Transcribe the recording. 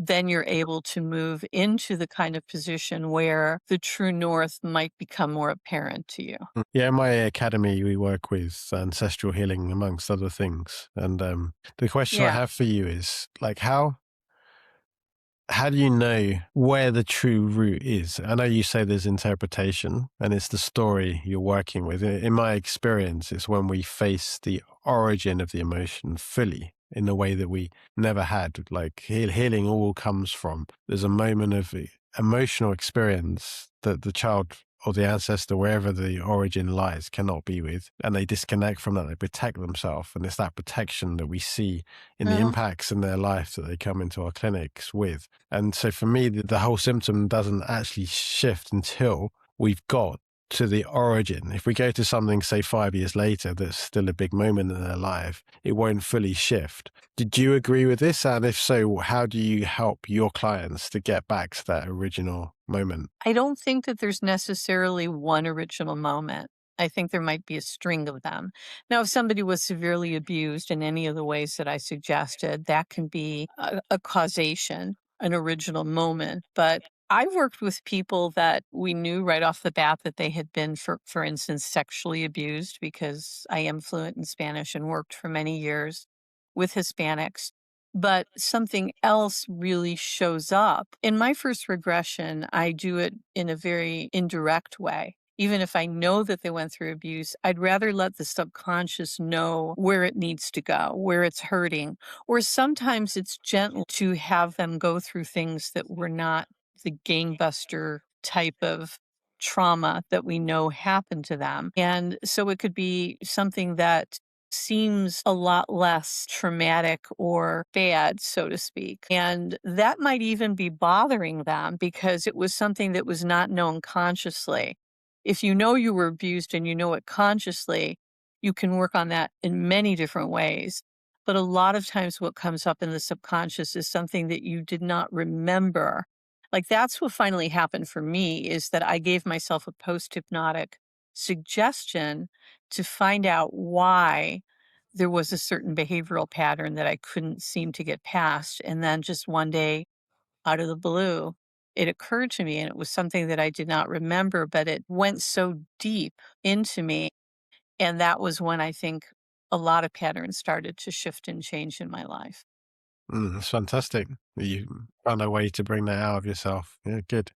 then you're able to move into the kind of position where the true north might become more apparent to you. Yeah, in my academy, we work with ancestral healing amongst other things. And the question I Yeah. have for you is like, how do you know where the true root is? I know you say there's interpretation and it's the story you're working with. In my experience, it's when we face the origin of the emotion fully in a way that we never had. Like healing all comes from there's a moment of emotional experience that the child or the ancestor, wherever the origin lies, cannot be with. And they disconnect from that. They protect themselves. And it's that protection that we see in the Uh-huh. impacts in their life that they come into our clinics with. And so for me, the whole symptom doesn't actually shift until we've got to the origin. If we go to something, say 5 years later, that's still a big moment in their life, it won't fully shift. Did you agree with this? And if so, how do you help your clients to get back to that original moment? I don't think that there's necessarily one original moment. I think there might be a string of them. Now, if somebody was severely abused in any of the ways that I suggested, that can be a causation, an original moment. But I've worked with people that we knew right off the bat that they had been, for instance, sexually abused because I am fluent in Spanish and worked for many years with Hispanics, but something else really shows up. In my first regression, I do it in a very indirect way. Even if I know that they went through abuse, I'd rather let the subconscious know where it needs to go, where it's hurting. Or sometimes it's gentle to have them go through things that were not the gangbuster type of trauma that we know happened to them. And so it could be something that seems a lot less traumatic or bad, so to speak. And that might even be bothering them because it was something that was not known consciously. If you know you were abused and you know it consciously, you can work on that in many different ways. But a lot of times, what comes up in the subconscious is something that you did not remember. Like that's what finally happened for me is that I gave myself a post hypnotic suggestion to find out why there was a certain behavioral pattern that I couldn't seem to get past. And then just one day, out of the blue, it occurred to me, and it was something that I did not remember, but it went so deep into me. And that was when I think a lot of patterns started to shift and change in my life. That's fantastic. You found a way to bring that out of yourself. Yeah, good.